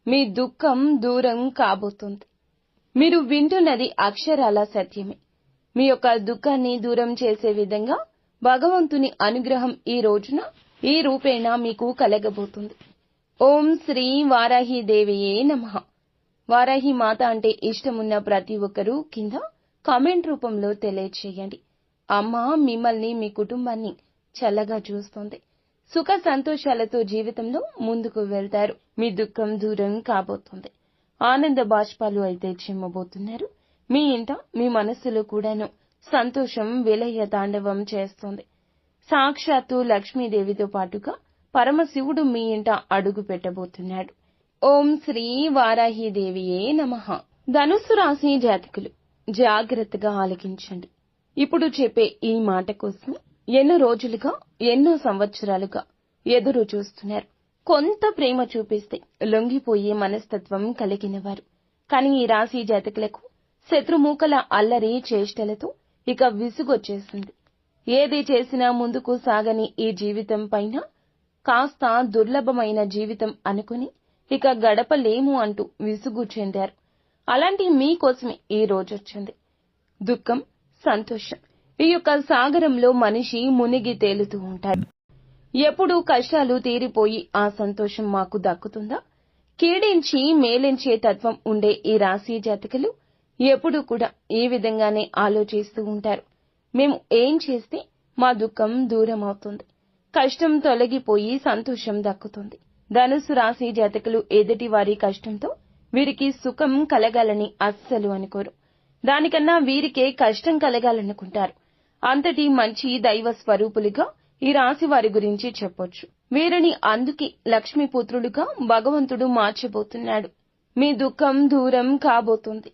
మీ దుఃఖం దూరం కాబోతుంది. మీరు వింటున్నది అక్షరాల సత్యమే. మీ యొక్క దుఃఖాన్ని దూరం చేసే విధంగా భగవంతుని అనుగ్రహం ఈ రోజున ఈ రూపేణ మీకు కలగబోతుంది. ఓం శ్రీ వారాహి దేవియే నమః. వారాహి మాత అంటే ఇష్టమున్న ప్రతి ఒక్కరూ కింద కామెంట్ రూపంలో తెలియచేయండి. అమ్మ మిమ్మల్ని మీ కుటుంబాన్ని చల్లగా చూస్తోంది. సుఖ సంతోషాలతో జీవితంలో ముందుకు వెళ్తారు. మీ దుఃఖం దూరం కాబోతుంది. ఆనంద బాష్పాలు అయితే చిమ్మబోతున్నారు. మీ ఇంట మీ మనస్సులో కూడాను సంతోషం విలయ తాండవం చేస్తోంది. సాక్షాత్తు లక్ష్మీదేవితో పాటుగా పరమశివుడు మీ ఇంట అడుగు పెట్టబోతున్నాడు. ఓం శ్రీ వారాహి దేవియే నమః. ధనుస్సు రాశి జాతకులు జాగ్రత్తగా ఆలకించండి. ఇప్పుడు చెప్పే ఈ మాట కోసం ఎన్నో రోజులుగా ఎన్నో సంవత్సరాలుగా ఎదురు చూస్తున్నారు. కొంత ప్రేమ చూపిస్తే లొంగిపోయే మనస్తత్వం కలిగినవారు. కానీ ఈ రాశి జాతకులకు శత్రుమూకల అల్లరి చేష్టలతో ఇక విసుగొచ్చేసింది. ఏది చేసినా ముందుకు సాగని ఈ జీవితం పైన కాస్త దుర్లభమైన జీవితం అనుకుని ఇక గడపలేము అంటూ విసుగు చెందారు. అలాంటి మీకోసమే ఈ రోజొచ్చింది. దుఃఖం, సంతోషం ఈ యొక్క సాగరంలో మనిషి మునిగి తేలుతూ ఉంటాడు. ఎప్పుడు కష్టాలు తీరిపోయి ఆ సంతోషం మాకు దక్కుతుందా? కీడించి మేలించే తత్వం ఉండే ఈ రాశి జాతకులు ఎప్పుడూ కూడా ఈ విధంగానే ఆలోచిస్తూ ఉంటారు. మేము ఏం చేస్తే మా దుఃఖం దూరం అవుతుంది, కష్టం తొలగిపోయి సంతోషం దక్కుతుంది. ధనుసు రాశి జాతకులు ఎదుటి వారి కష్టంతో వీరికి సుఖం కలగాలని అస్సలు అనుకోరు. దానికన్నా వీరికే కష్టం కలగాలనుకుంటారు. అంతటి మంచి దైవ స్వరూపులుగా ఈ రాశి వారి గురించి చెప్పొచ్చు. వీరిని అందుకే లక్ష్మీపుత్రులుగా భగవంతుడు మార్చబోతున్నాడు. మీ దుఃఖం దూరం కాబోతుంది.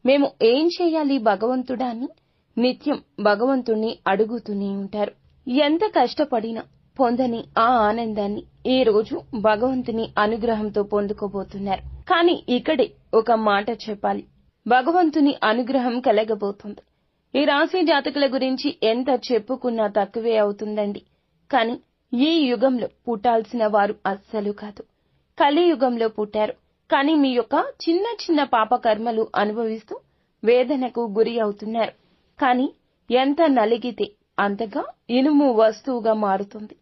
మేము ఏం చేయాలి భగవంతుడా అని నిత్యం భగవంతుణ్ణి అడుగుతూనే ఉంటారు. ఎంత కష్టపడినా పొందని ఆ ఆనందాన్ని ఈ రోజు భగవంతుని అనుగ్రహంతో పొందుకోబోతున్నారు. కానీ ఇక్కడే ఒక మాట చెప్పాలి. భగవంతుని అనుగ్రహం కలగబోతుంది. ఈ రాశి జాతకుల గురించి ఎంత చెప్పుకున్నా తక్కువే అవుతుందండి. కానీ ఈ యుగంలో పుట్టాల్సిన వారు అస్సలు కాదు. కలియుగంలో పుట్టారు. కానీ మీ యొక్క చిన్న చిన్న పాపకర్మలు అనుభవిస్తూ వేదనకు గురి అవుతున్నారు. కానీ ఎంత నలిగితే అంతగా ఇనుము వస్తువుగా మారుతుంది.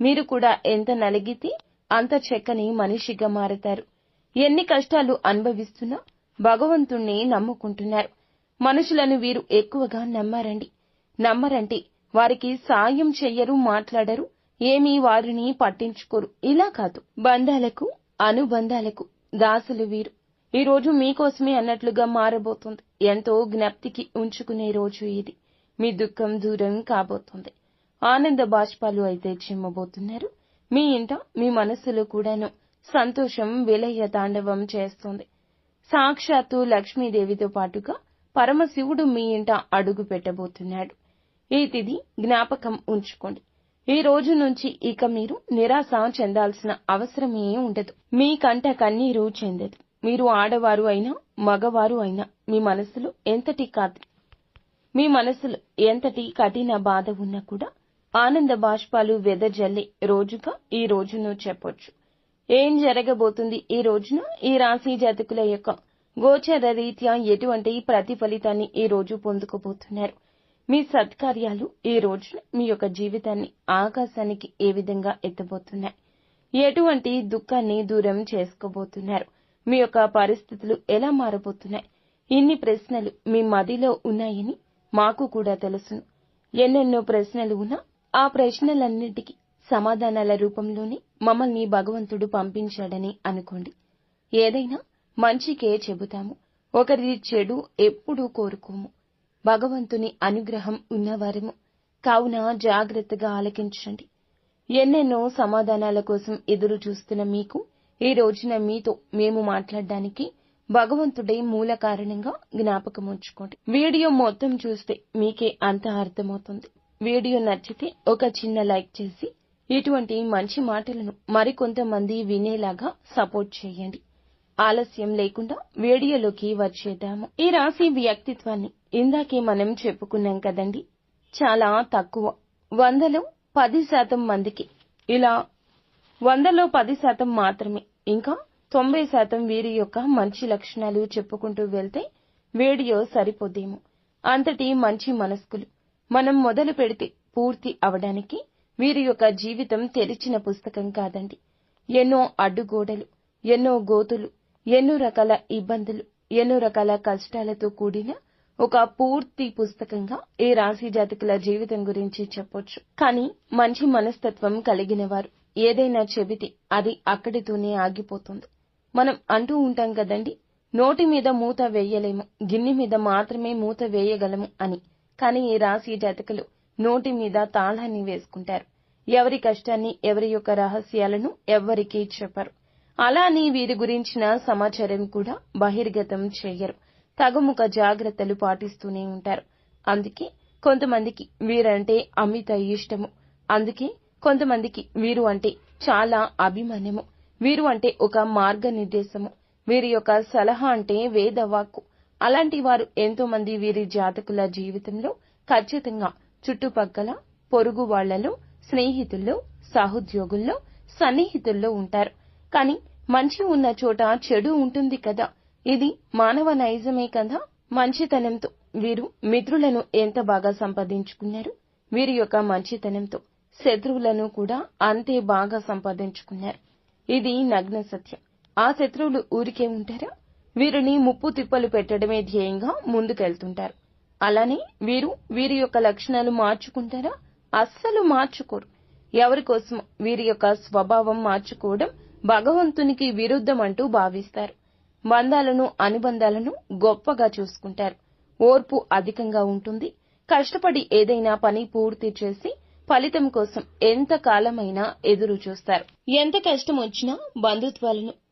మీరు కూడా ఎంత నలిగితే అంత చక్కని మనిషిగా మారతారు. ఎన్ని కష్టాలు అనుభవిస్తున్నా భగవంతుణ్ణి నమ్ముకుంటున్నారు. మనుషులను వీరు ఎక్కువగా నమ్మరంటే వారికి సాయం చెయ్యరు, మాట్లాడరు, ఏమీ వారిని పట్టించుకోరు. ఇలా కాదు, బంధాలకు అనుబంధాలకు దాసులు వీరు. ఈ రోజు మీకోసమే అన్నట్లుగా మారబోతుంది. ఎంతో జ్ఞప్తికి ఉంచుకునే రోజు ఇది. మీ దుఃఖం దూరం కాబోతుంది. ఆనంద బాష్పాలు అయితే చిమ్మబోతున్నారు. మీ ఇంట మీ మనస్సులో కూడాను సంతోషం విలయ తాండవం చేస్తుంది. సాక్షాత్తు లక్ష్మీదేవితో పాటుగా పరమశివుడు మీ ఇంట అడుగు పెట్టబోతున్నాడు. ఈ తిథి జ్ఞాపకం ఉంచుకోండి. ఈ రోజు నుంచి ఇక మీరు నిరాశ చెందాల్సిన అవసరమే ఉండదు. మీ కంట కన్నీరు చెందదు. మీరు ఆడవారు అయినా మగవారు అయినా మీ మనసులో ఎంతటి కఠిన బాధ ఉన్నా కూడా ఆనంద బాష్పాలు వెదజల్లే రోజుగా ఈ రోజును చెప్పొచ్చు. ఏం జరగబోతుంది ఈ రోజున? ఈ రాశి జాతకుల యొక్క గోచర రీత్యా ఎటువంటి ప్రతిఫలితాన్ని ఈ రోజు పొందుకోబోతున్నారు? మీ సత్కార్యాలు ఈ రోజున మీ యొక్క జీవితాన్ని ఆకాశానికి ఏ విధంగా ఎత్తబోతున్నాయి? ఎటువంటి దుఃఖాన్ని దూరం చేసుకోబోతున్నారు? మీ యొక్క పరిస్థితులు ఎలా మారబోతున్నాయి? ఇన్ని ప్రశ్నలు మీ మదిలో ఉన్నాయని మాకు కూడా తెలుసును. ఎన్నెన్నో ప్రశ్నలు ఉన్నా ఆ ప్రశ్నలన్నిటికీ సమాధానాల రూపంలోనే మమ్మల్ని భగవంతుడు పంపించాడని అనుకోండి. ఏదైనా మంచికే చెబుతాము, ఒకరి చెడు ఎప్పుడూ కోరుకోము. భగవంతుని అనుగ్రహం ఉన్నవారము. కావున జాగ్రత్తగా ఆలకించండి. ఎన్నెన్నో సమాధానాల కోసం ఎదురు చూస్తున్న మీకు ఈ రోజున మీతో మేము మాట్లాడడానికి భగవంతుడే మూల కారణంగా జ్ఞాపకం ఉంచుకోండి. వీడియో మొత్తం చూస్తే మీకే అంత అర్థమవుతుంది. వీడియో నచ్చితే ఒక చిన్న లైక్ చేసి ఇటువంటి మంచి మాటలను మరికొంతమంది వినేలాగా సపోర్ట్ చేయండి. ఆలస్యం లేకుండా వీడియోలోకి వచ్చేద్దాము. ఈ రాశి వ్యక్తిత్వాన్ని ఇందాకే మనం చెప్పుకున్నాం కదండి. చాలా తక్కువ, 100లో 10% మందికి ఇలా 100లో 10% మాత్రమే ఇంకా 90% వీరి యొక్క మంచి లక్షణాలు చెప్పుకుంటూ వెళ్తే వీడియో సరిపోదేమో. అంతటి మంచి మనస్కులు. మనం మొదలు పెడితే పూర్తి అవడానికి వీరి యొక్క జీవితం తెరిచిన పుస్తకం కాదండి. ఎన్నో అడ్డుగోడలు, ఎన్నో గోతులు, ఎన్నో రకాల ఇబ్బందులు, ఎన్నో రకాల కష్టాలతో కూడిన ఒక పూర్తి పుస్తకంగా ఈ రాశి జాతకుల జీవితం గురించి చెప్పొచ్చు. కానీ మంచి మనస్తత్వం కలిగిన వారు ఏదైనా చెబితే అది అక్కడితోనే ఆగిపోతుంది. మనం అంటూ ఉంటాం కదండి, నోటి మీద మూత వేయలేము, గిన్నె మీద మాత్రమే మూత వేయగలము అని. కానీ ఈ రాశి జాతకులు నోటి మీద తాళాన్ని వేసుకుంటారు. ఎవరి కష్టాన్ని, ఎవరి యొక్క రహస్యాలను ఎవ్వరికీ చెప్పరు. అలా అని వీరి గురించిన సమాచారం కూడా బహిర్గతం చెయ్యరు. తగుముఖ జాగ్రత్తలు పాటిస్తూనే ఉంటారు. అందుకే కొంతమందికి వీరంటే అమిత ఇష్టము. అందుకే కొంతమందికి వీరు అంటే చాలా అభిమానము. వీరు అంటే ఒక మార్గనిర్దేశము. వీరి యొక్క సలహా అంటే వేదవాక్కు. అలాంటి వారు ఎంతో మంది వీరి జాతకుల జీవితంలో ఖచ్చితంగా చుట్టుపక్కల, పొరుగు వాళ్లలో, స్నేహితుల్లో, సహోద్యోగుల్లో, సన్నిహితుల్లో ఉంటారు. కానీ మంచి ఉన్న చోట చెడు ఉంటుంది కదా. ఇది మానవ నైజమే కదా. మంచితనంతో వీరు మిత్రులను ఎంత బాగా సంపాదించుకున్నారు. వీరి యొక్క మంచితనంతో శత్రువులను కూడా అంతే బాగా సంపాదించుకున్నారు. ఇది నగ్న సత్యం. ఆ శత్రువులు ఊరికే ఉంటారా? వీరిని ముప్పు తిప్పలు పెట్టడమే ధ్యేయంగా ముందుకెళ్తుంటారు. అలానే వీరి యొక్క లక్షణాలు మార్చుకుంటారా? అస్సలు మార్చుకోరు. ఎవరి కోసం వీరి యొక్క స్వభావం మార్చుకోవడం భగవంతునికి విరుద్ధమంటూ భావిస్తారు. బంధాలను, అనుబంధాలను గొప్పగా చూసుకుంటారు. ఓర్పు అధికంగా ఉంటుంది. కష్టపడి ఏదైనా పని పూర్తి చేసి ఫలితం కోసం ఎంత కాలమైనా ఎదురు చూస్తారు. ఎంత కష్టం వచ్చినా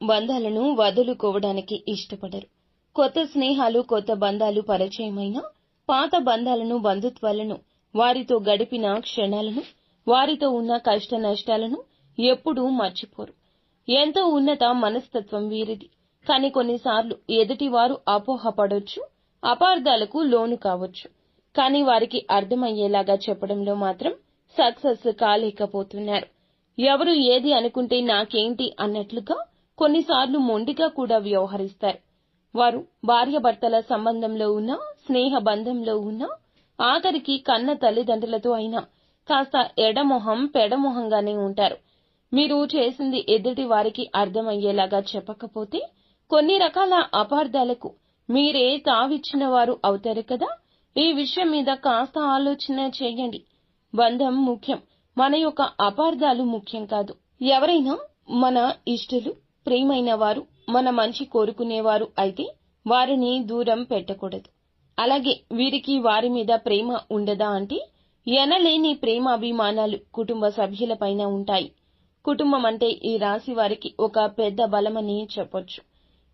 బంధాలను వదులుకోవడానికి ఇష్టపడరు. కొత్త స్నేహాలు, కొత్త బంధాలు పరిచయమైనా పాత బంధాలను, బంధుత్వాలను, వారితో గడిపిన క్షణాలను, వారితో ఉన్న కష్ట నష్టాలను ఎప్పుడూ మర్చిపోరు. ఎంతో ఉన్నత మనస్తత్వం వీరిది. కానీ కొన్నిసార్లు ఎదుటివారు అపోహపడొచ్చు, అపార్థాలకు లోను కావచ్చు. కానీ వారికి అర్థమయ్యేలాగా చెప్పడంలో మాత్రం సక్సెస్ కాలేకపోతున్నారు. ఎవరు ఏది అనుకుంటే నాకేంటి అన్నట్లుగా కొన్నిసార్లు మొండిగా కూడా వ్యవహరిస్తారు. వారు భార్యాభర్తల సంబంధంలో ఉన్నా, స్నేహ బంధంలో ఉన్నా, ఆఖరికి కన్న తల్లిదండ్రులతో అయినా కాస్త ఎడమొహం పెడమొహంగానే ఉంటారు. మీరు చేసింది ఎదుటి వారికి అర్థమయ్యేలాగా చెప్పకపోతే కొన్ని రకాల అపార్థాలకు మీరే తావిచ్చిన వారు అవుతారు కదా. ఈ విషయం మీద కాస్త ఆలోచన చేయండి. బంధం ముఖ్యం, మన యొక్క అపార్థాలు ముఖ్యం కాదు. ఎవరైనా మన ఇష్టలు, ప్రియమైన వారు, మన మంచి కోరుకునేవారు అయితే వారిని దూరం పెట్టకూడదు. అలాగే వీరికి వారి మీద ప్రేమ ఉండదా అంటే ఎనలేని ప్రేమాభిమానాలు కుటుంబ సభ్యులపైన ఉంటాయి. కుటుంబం అంటే ఈ రాశి వారికి ఒక పెద్ద బలమని చెప్పొచ్చు.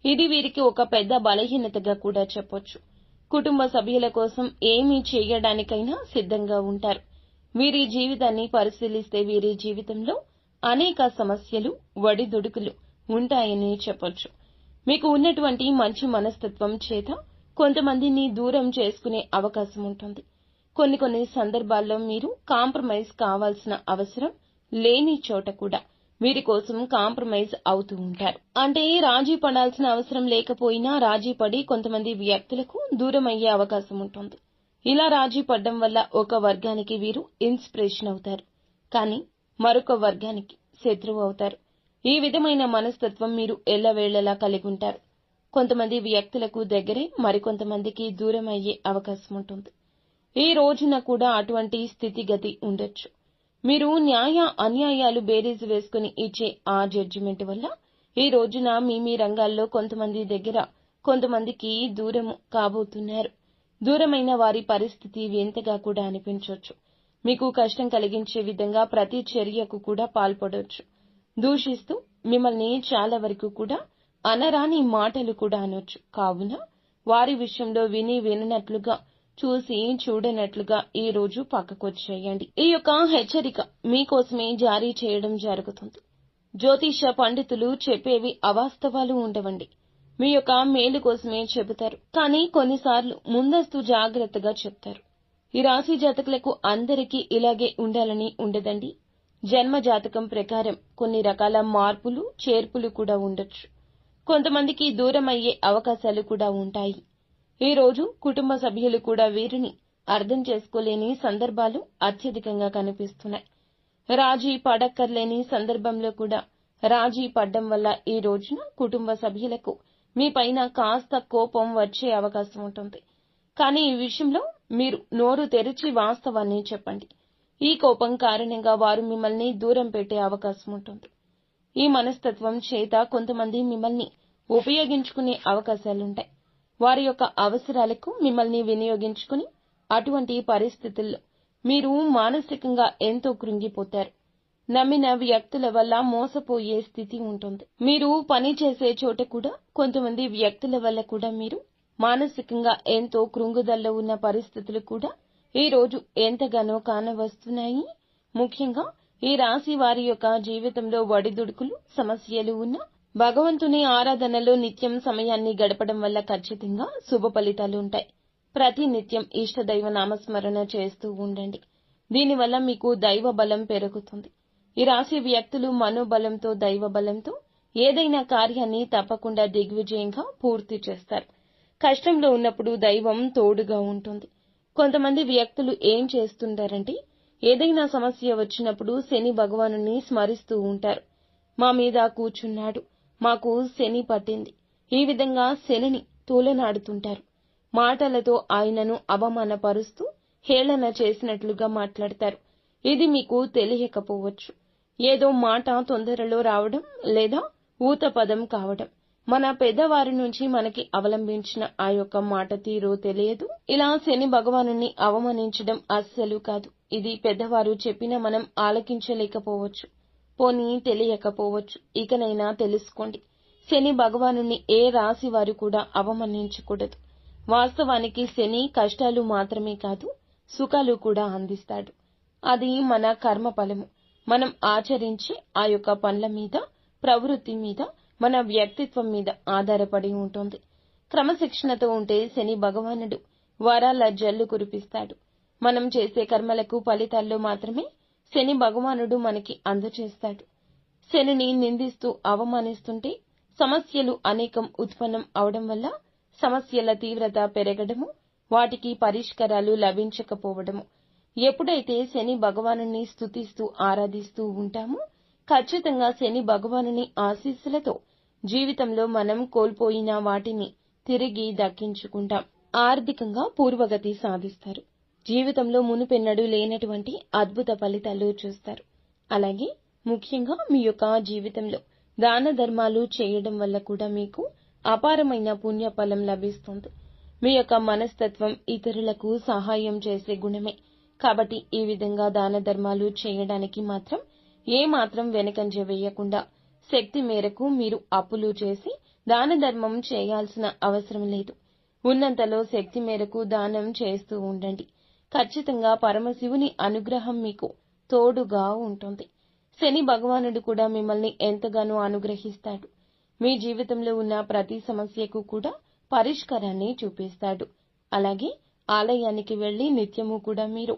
ఇది వీరికి ఒక పెద్ద బలహీనతగా కూడా చెప్పొచ్చు. కుటుంబ సభ్యుల కోసం ఏమీ చేయడానికైనా సిద్ధంగా ఉంటారు. వీరి జీవితాన్ని పరిశీలిస్తే వీరి జీవితంలో అనేక సమస్యలు, ఒడిదుడుకులు ఉంటాయని చెప్పొచ్చు. మీకు ఉన్నటువంటి మంచి మనస్తత్వం చేత కొంతమందిని దూరం చేసుకునే అవకాశం ఉంటుంది. కొన్ని సందర్భాల్లో మీరు కాంప్రమైజ్ కావాల్సిన అవసరం లేని చోట కూడా వీరి కోసం కాంప్రమైజ్ అవుతూ ఉంటారు. అంటే రాజీ పడాల్సిన అవసరం లేకపోయినా రాజీ పడి కొంతమంది వ్యక్తులకు దూరం అయ్యే అవకాశం ఉంటుంది. ఇలా రాజీ పడ్డం వల్ల ఒక వర్గానికి వీరు ఇన్స్పిరేషన్ అవుతారు, కానీ మరొక వర్గానికి శత్రువు అవుతారు. ఈ విధమైన మనస్తత్వం మీరు ఎల్లవేళలా కలిగి ఉంటారు. కొంతమంది వ్యక్తులకు దగ్గరే, మరికొంతమందికి దూరం అయ్యే అవకాశం ఉంటుంది. ఈ రోజున కూడా అటువంటి స్థితిగతి ఉండొచ్చు. మీరు న్యాయ అన్యాయాలు బేరీజు వేసుకుని ఇచ్చే ఆ జడ్జిమెంట్ వల్ల ఈ రోజున మీ రంగాల్లో కొంతమంది దగ్గర, కొంతమందికి దూరం కాబోతున్నారు. దూరమైన వారి పరిస్థితి వింతగా కూడా అనిపించవచ్చు. మీకు కష్టం కలిగించే విధంగా ప్రతి చర్యకు కూడా పాల్పడొచ్చు. దూషిస్తూ మిమ్మల్ని చాలా వరకు కూడా అనరాని మాటలు కూడా అనొచ్చు. కావున వారి విషయంలో విననట్లుగా, చూసి చూడనట్లుగా ఈ రోజు పక్కకొచ్చేయండి. ఈ యొక్క హెచ్చరిక మీకోసమే జారీ చేయడం జరుగుతుంది. జ్యోతిష పండితులు చెప్పేవి అవాస్తవాలు ఉండవండి. మీ యొక్క మేలు కోసమే చెబుతారు. కానీ కొన్నిసార్లు ముందస్తు జాగ్రత్తగా చెప్తారు. ఈ రాశి జాతకులకు అందరికీ ఇలాగే ఉండాలని ఉండదండి. జన్మ జాతకం ప్రకారం కొన్ని రకాల మార్పులు, చేర్పులు కూడా ఉండొచ్చు. కొంతమందికి దూరం అయ్యే అవకాశాలు కూడా ఉంటాయి. ఈ రోజు కుటుంబ సభ్యులు కూడా వీరిని అర్థం చేసుకోలేని సందర్భాలు అత్యధికంగా కనిపిస్తున్నాయి. రాజీ పడక్కర్లేని సందర్భంలో కూడా రాజీ పడ్డం వల్ల ఈ రోజున కుటుంబ సభ్యులకు మీ పైన కాస్త కోపం వచ్చే అవకాశం ఉంటుంది. కానీ ఈ విషయంలో మీరు నోరు తెరిచి వాస్తవాన్ని చెప్పండి. ఈ కోపం కారణంగా వారు మిమ్మల్ని దూరం పెట్టే అవకాశం ఉంటుంది. ఈ మనస్తత్వం చేత కొంతమంది మిమ్మల్ని ఉపయోగించుకునే అవకాశాలుంటాయి. వారి యొక్క అవసరాలకు మిమ్మల్ని వినియోగించుకుని అటువంటి పరిస్థితుల్లో మీరు మానసికంగా ఎంతో కృంగిపోతారు. నమ్మిన వ్యక్తుల వల్ల మోసపోయే స్థితి ఉంటుంది. మీరు పని చేసే చోట కూడా కొంతమంది వ్యక్తుల వల్ల కూడా మీరు మానసికంగా ఎంతో కృంగుదల్లో ఉన్న పరిస్థితులు కూడా ఈ రోజు ఎంతగానో కానవస్తున్నాయి. ముఖ్యంగా ఈ రాశి వారి యొక్క జీవితంలో ఒడిదుడుకులు, సమస్యలు ఉన్నా భగవంతుని ఆరాధనలో నిత్యం సమయాన్ని గడపడం వల్ల ఖచ్చితంగా శుభ ఫలితాలు ఉంటాయి. ప్రతి నిత్యం ఇష్టదైవ నామస్మరణ చేస్తూ ఉండండి. దీనివల్ల మీకు దైవ బలం పెరుగుతుంది. ఈ రాశి వ్యక్తులు మనోబలంతో, దైవ బలంతో ఏదైనా కార్యాన్ని తప్పకుండా దిగ్విజయంగా పూర్తి చేస్తారు. కష్టంలో ఉన్నప్పుడు దైవం తోడుగా ఉంటుంది. కొంతమంది వ్యక్తులు ఏం చేస్తుంటారంటే ఏదైనా సమస్య వచ్చినప్పుడు శని భగవానుని స్మరిస్తూ ఉంటారు. మా మీద కూర్చున్నాడు, మాకు శని పట్టింది, ఈ విధంగా శనిని తూలనాడుతుంటారు. మాటలతో ఆయనను అవమానపరుస్తూ హేళన చేసినట్లుగా మాట్లాడతారు. ఇది మీకు తెలియకపోవచ్చు. ఏదో మాట తొందరలో రావడం లేదా ఊత పదం కావడం, మన పెద్దవారి నుంచి మనకి అవలంబించిన ఆ యొక్క మాట తీరు తెలియదు. ఇలా శని భగవానుని అవమానించడం అస్సలు కాదు. ఇది పెద్దవారు చెప్పినా మనం ఆలకించలేకపోవచ్చు, పోనీ తెలియకపోవచ్చు. ఇకనైనా తెలుసుకోండి. శని భగవానుని ఏ రాశి వారు కూడా అవమానించకూడదు. వాస్తవానికి శని కష్టాలు మాత్రమే కాదు, సుఖాలు కూడా అందిస్తాడు. అది మన కర్మ ఫలము. మనం ఆచరించే ఆ యొక్క పనుల మీద, ప్రవృత్తి మీద, మన వ్యక్తిత్వం మీద ఆధారపడి ఉంటుంది. క్రమశిక్షణతో ఉంటే శని భగవానుడు వరాల జల్లు కురిపిస్తాడు. మనం చేసే కర్మలకు ఫలితాల్లో మాత్రమే శని భగవానుడు మనకి అందజేస్తాడు. శనిని నిందిస్తూ అవమానిస్తుంటే సమస్యలు అనేకం ఉత్పన్నం అవడం వల్ల సమస్యల తీవ్రత పెరగడము, వాటికి పరిష్కారాలు లభించకపోవడము. ఎప్పుడైతే శని భగవానుని స్తుతిస్తూ ఆరాధిస్తూ ఉంటామో ఖచ్చితంగా శని భగవానుని ఆశీస్సులతో జీవితంలో మనం కోల్పోయిన వాటిని తిరిగి దక్కించుకుంటాం. ఆర్థికంగా పూర్వగతి సాధిస్తారు. జీవితంలో మునుపెన్నడూ లేనటువంటి అద్భుత ఫలితాలు చూస్తారు. అలాగే ముఖ్యంగా మీ యొక్క జీవితంలో దాన ధర్మాలు చేయడం వల్ల కూడా మీకు అపారమైన పుణ్యఫలం లభిస్తుంది. మీ యొక్క మనస్తత్వం ఇతరులకు సహాయం చేసే గుణమే. కాబట్టి ఈ విధంగా దాన ధర్మాలు చేయడానికి మాత్రం ఏమాత్రం వెనకంజ వేయకుండా శక్తి మేరకు మీరు అప్పులు చేసి దాన ధర్మం చేయాల్సిన అవసరం లేదు. ఉన్నంతలో శక్తి మేరకు దానం చేస్తూ ఉండండి. ఖచ్చితంగా పరమశివుని అనుగ్రహం మీకు తోడుగా ఉంటుంది. శని భగవానుడు కూడా మిమ్మల్ని ఎంతగానో అనుగ్రహిస్తాడు. మీ జీవితంలో ఉన్న ప్రతి సమస్యకు కూడా పరిష్కారాన్ని చూపిస్తాడు. అలాగే ఆలయానికి వెళ్లి నిత్యము కూడా మీరు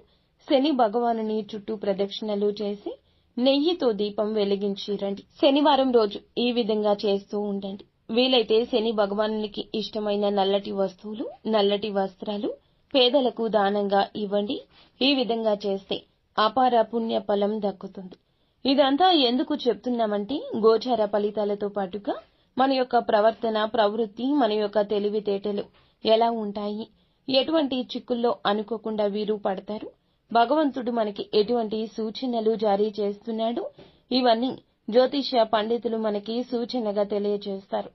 శని భగవానుని చుట్టూ ప్రదక్షిణలు చేసి నెయ్యితో దీపం వెలిగించి రండి. శనివారం రోజు ఈ విధంగా చేస్తూ ఉండండి. వీలైతే శని భగవానునికి ఇష్టమైన నల్లటి వస్తువులు, నల్లటి వస్త్రాలు పేదలకు దానంగా ఇవ్వండి. ఈ విధంగా చేస్తే అపార పుణ్య ఫలం దక్కుతుంది. ఇదంతా ఎందుకు చెప్తున్నామంటే గోచార ఫలితాలతో పాటుగా మన యొక్క ప్రవర్తన, ప్రవృత్తి, మన యొక్క తెలివితేటలు ఎలా ఉంటాయి, ఎటువంటి చిక్కుల్లో అనుకోకుండా వీరు పడతారు, భగవంతుడు మనకి ఎటువంటి సూచనలు జారీ చేస్తున్నాడు, ఇవన్నీ జ్యోతిష్య పండితులు మనకి సూచనగా తెలియజేస్తారు.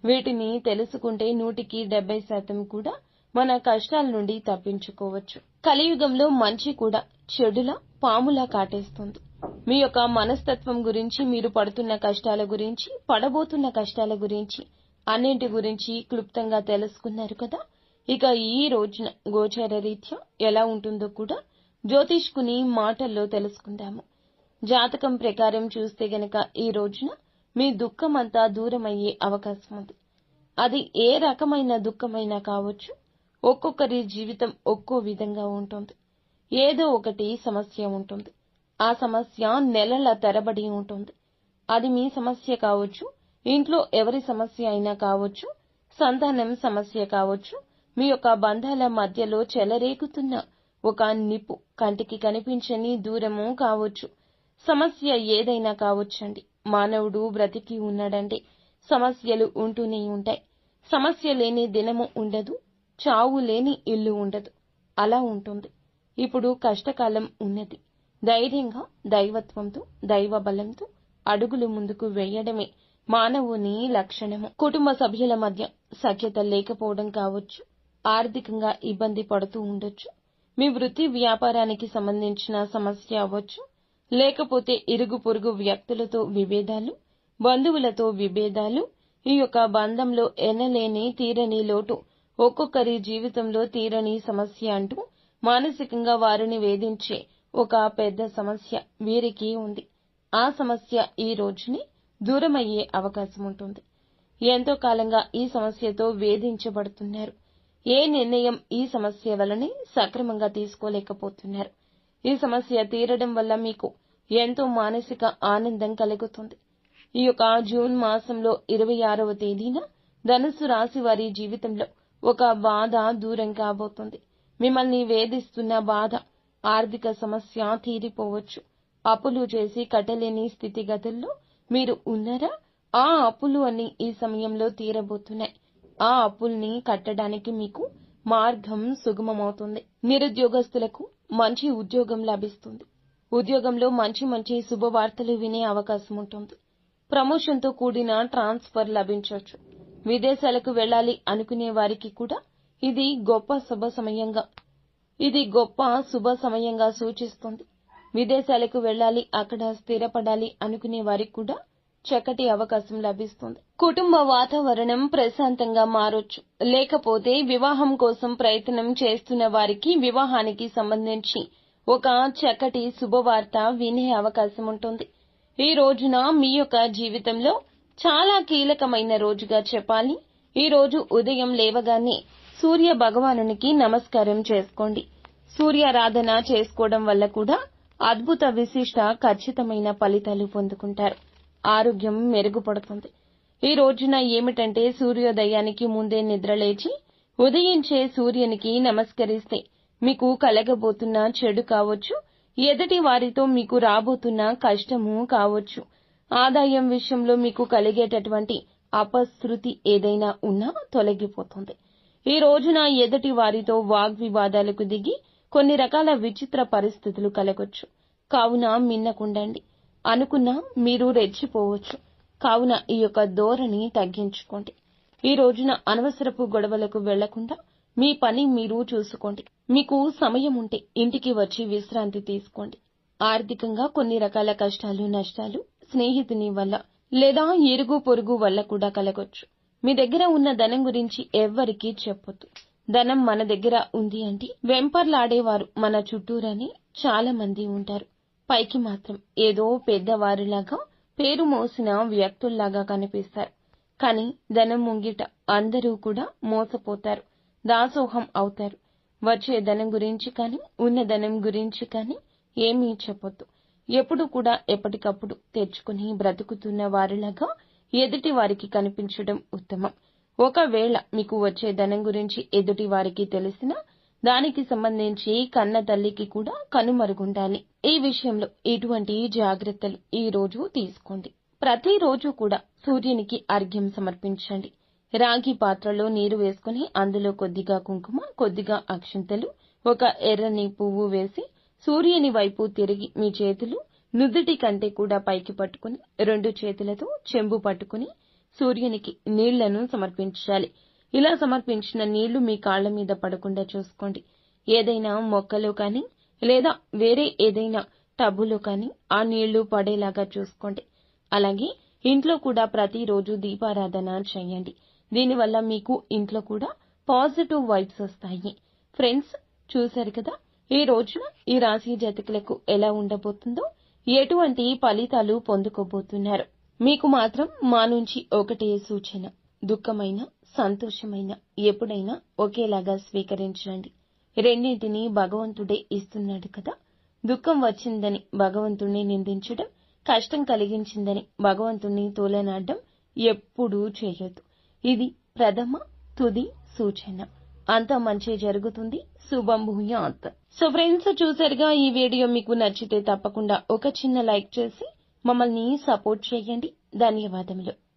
వీటిని తెలుసుకుంటే 100% కూడా మన కష్టాల నుండి తప్పించుకోవచ్చు. కలియుగంలో మంచి కూడా చెడులా, పాములా కాటేస్తుంది. మీ యొక్క మనస్తత్వం గురించి, మీరు పడుతున్న కష్టాల గురించి, పడబోతున్న కష్టాల గురించి, అన్నింటి గురించి క్లుప్తంగా తెలుసుకున్నారు కదా. ఇక ఈ రోజున గోచార రీత్యా ఎలా ఉంటుందో కూడా జ్యోతిష్కుని మాటల్లో తెలుసుకుందాము. జాతకం ప్రకారం చూస్తే గనక ఈ రోజున మీ దుఃఖమంతా దూరమయ్యే అవకాశం ఉంది. అది ఏ రకమైన దుఃఖమైనా కావచ్చు. ఒక్కొక్కరి జీవితం ఒక్కో విధంగా ఉంటుంది. ఏదో ఒకటి సమస్య ఉంటుంది. ఆ సమస్య నెలల తరబడి ఉంటుంది. అది మీ సమస్య కావచ్చు, ఇంట్లో ఎవరి సమస్య అయినా కావచ్చు, సంతానం సమస్య కావచ్చు, మీ యొక్క బంధాల మధ్యలో చెలరేగుతున్న ఒక నిప్పు, కంటికి కనిపించని దూరము కావచ్చు. సమస్య ఏదైనా కావచ్చండి. మానవుడు బ్రతికి ఉన్నాడంటే సమస్యలు ఉంటూనే ఉంటాయి. సమస్య లేని దినము ఉండదు, చావు లేని ఇల్లు ఉండదు. అలా ఉంటుంది. ఇప్పుడు కష్టకాలం ఉన్నది. ధైర్యంగా, దైవత్వంతో, దైవ బలంతో అడుగులు ముందుకు వేయడమే మానవుని లక్షణము. కుటుంబ సభ్యుల మధ్య సఖ్యత లేకపోవడం కావచ్చు, ఆర్థికంగా ఇబ్బంది పడుతూ ఉండొచ్చు, మీ వృత్తి వ్యాపారానికి సంబంధించిన సమస్య అవ్వచ్చు, లేకపోతే ఇరుగు పొరుగు వ్యక్తులతో విభేదాలు, బంధువులతో విభేదాలు, ఈ యొక్క బంధంలో ఎనలేని తీరని లోటు, ఒక్కొక్కరి జీవితంలో తీరని సమస్య అంటూ మానసికంగా వారిని వేధించే ఒక పెద్ద సమస్య వీరికి ఉంది. ఆ సమస్య ఈ రోజుని దూరమయ్యే అవకాశం ఉంటుంది. ఎంతో కాలంగా ఈ సమస్యతో వేధించబడుతున్నారు. ఏ నిర్ణయం ఈ సమస్య వలనే సక్రమంగా తీసుకోలేకపోతున్నారు. ఈ సమస్య తీరడం వల్ల మీకు ఎంతో మానసిక ఆనందం కలుగుతుంది. ఈ యొక్క జూన్ మాసంలో 26వ తేదీన ధనుస్సు రాశి వారి జీవితంలో ఒక బాధ దూరం కాబోతుంది. మిమ్మల్ని వేధిస్తున్న బాధ, ఆర్థిక సమస్య తీరిపోవచ్చు. అప్పులు చేసి కట్టలేని స్థితిగతుల్లో మీరు ఉన్నారా? ఆ అప్పులు అన్ని ఈ సమయంలో తీరబోతున్నాయి. ఆ అప్పుల్ని కట్టడానికి మీకు మార్గం సుగమమవుతుంది. నిరుద్యోగస్తులకు మంచి ఉద్యోగం లభిస్తుంది. ఉద్యోగంలో మంచి మంచి శుభవార్తలు వినే అవకాశం ఉంటుంది. ప్రమోషన్తో కూడిన ట్రాన్స్ఫర్ లభించవచ్చు. విదేశాలకు వెళ్లాలి అనుకునే వారికి కూడా ఇది గొప్ప శుభ సమయంగా సూచిస్తుంది. విదేశాలకు వెళ్లాలి, అక్కడ స్థిరపడాలి అనుకునే వారికి కూడా చక్కటి అవకాశం లభిస్తుంది. కుటుంబ వాతావరణం ప్రశాంతంగా మారొచ్చు. లేకపోతే వివాహం కోసం ప్రయత్నం చేస్తున్న వారికి వివాహానికి సంబంధించి ఒక చక్కటి శుభవార్త వినే అవకాశం ఉంటుంది. ఈ రోజున మీ యొక్క జీవితంలో చాలా కీలకమైన రోజుగా చెప్పాలి. ఈ రోజు ఉదయం లేవగానే సూర్య భగవానునికి నమస్కారం చేసుకోండి. సూర్యారాధన చేసుకోవడం వల్ల కూడా అద్భుత విశిష్ట ఖచ్చితమైన ఫలితాలు పొందుకుంటారు. ఆరోగ్యం మెరుగుపడుతుంది. ఈ రోజున ఏమిటంటే సూర్యోదయానికి ముందే నిద్రలేచి ఉదయించే సూర్యునికి నమస్కరిస్తే మీకు కలగబోతున్న చెడు కావచ్చు, ఎదుటి వారితో మీకు రాబోతున్న కష్టము కావచ్చు, ఆదాయం విషయంలో మీకు కలిగేటటువంటి అపశృతి ఏదైనా ఉన్నా తొలగిపోతుంది. ఈ రోజున ఎదుటి వారితో వాగ్వివాదాలకు దిగి కొన్ని రకాల విచిత్ర పరిస్థితులు కలగొచ్చు. కావున మిన్నకుండండి. అనుకున్నా మీరు రెచ్చిపోవచ్చు. కావున ఈ యొక్క ధోరణి తగ్గించుకోండి. ఈ రోజున అనవసరపు గొడవలకు వెళ్లకుండా మీ పని మీరు చూసుకోండి. మీకు సమయం ఉంటే ఇంటికి వచ్చి విశ్రాంతి తీసుకోండి. ఆర్థికంగా కొన్ని రకాల కష్టాలు, నష్టాలు స్నేహితుని వల్ల లేదా ఇరుగు పొరుగు వల్ల కూడా కలగొచ్చు. మీ దగ్గర ఉన్న ధనం గురించి ఎవ్వరికీ చెప్పొద్దు. ధనం మన దగ్గర ఉంది అంటే వెంపర్లాడేవారు మన చుట్టూరని చాలా మంది ఉంటారు. పైకి మాత్రం ఏదో పెద్దవారిలాగా, పేరు మోసిన వ్యక్తుల్లాగా కనిపిస్తారు. కానీ ధనం ముంగిట అందరూ కూడా మోసపోతారు, దాసోహం అవుతారు. వచ్చే ధనం గురించి కానీ, ఉన్న ధనం గురించి కానీ ఏమీ చెప్పొద్దు. ఎప్పుడు కూడా ఎప్పటికప్పుడు తెచ్చుకుని బ్రతుకుతున్న వారిలాగా ఎదుటి వారికి కనిపించడం ఉత్తమం. ఒకవేళ మీకు వచ్చే ధనం గురించి ఎదుటి వారికి తెలిసినా దానికి సంబంధించి కన్న తల్లికి కూడా కనుమరుగుండాలి. ఈ విషయంలో ఇటువంటి జాగ్రత్తలు ఈ రోజు తీసుకోండి. ప్రతిరోజు కూడా సూర్యునికి అర్ఘ్యం సమర్పించండి. రాగి పాత్రలో నీరు వేసుకుని అందులో కొద్దిగా కుంకుమ, కొద్దిగా అక్షింతలు, ఒక ఎర్రని పువ్వు వేసి సూర్యుని వైపు తిరిగి మీ చేతులు నుదుటి కంటే కూడా పైకి పట్టుకుని 2 చేతులతో చెంబు పట్టుకుని సూర్యునికి నీళ్లను సమర్పించాలి. ఇలా సమర్పించిన నీళ్లు మీ కాళ్ల మీద పడకుండా చూసుకోండి. ఏదైనా మొక్కలో కానీ లేదా వేరే ఏదైనా టబ్బులో కానీ ఆ నీళ్లు పడేలాగా చూసుకోండి. అలాగే ఇంట్లో కూడా ప్రతిరోజు దీపారాధన చేయండి. దీనివల్ల మీకు ఇంట్లో కూడా పాజిటివ్ వైబ్స్ వస్తాయి. ఫ్రెండ్స్, చూశారు కదా ఈ రోజున ఈ రాశి జాతకులకు ఎలా ఉండబోతుందో, ఎటువంటి ఫలితాలు పొందుకోబోతున్నారు. మీకు మాత్రం మా నుంచి ఒకటే సూచన: దుఃఖమైన, సంతోషమైన ఎప్పుడైనా ఒకేలాగా స్వీకరించండి. రెండింటినీ భగవంతుడే ఇస్తున్నాడు కదా. దుఃఖం వచ్చిందని భగవంతుణ్ణి నిందించడం, కష్టం కలిగించిందని భగవంతుణ్ణి తోలనాడడం ఎప్పుడూ చేయొద్దు. ఇది ప్రథమ తుది సూచన. అంతా మంచి జరుగుతుంది. శుభం భూయాత్. సో ఫ్రెండ్స్, చూసారుగా, ఈ వీడియో మీకు నచ్చితే తప్పకుండా ఒక చిన్న లైక్ చేసి మమ్మల్ని సపోర్ట్ చేయండి. ధన్యవాదములు.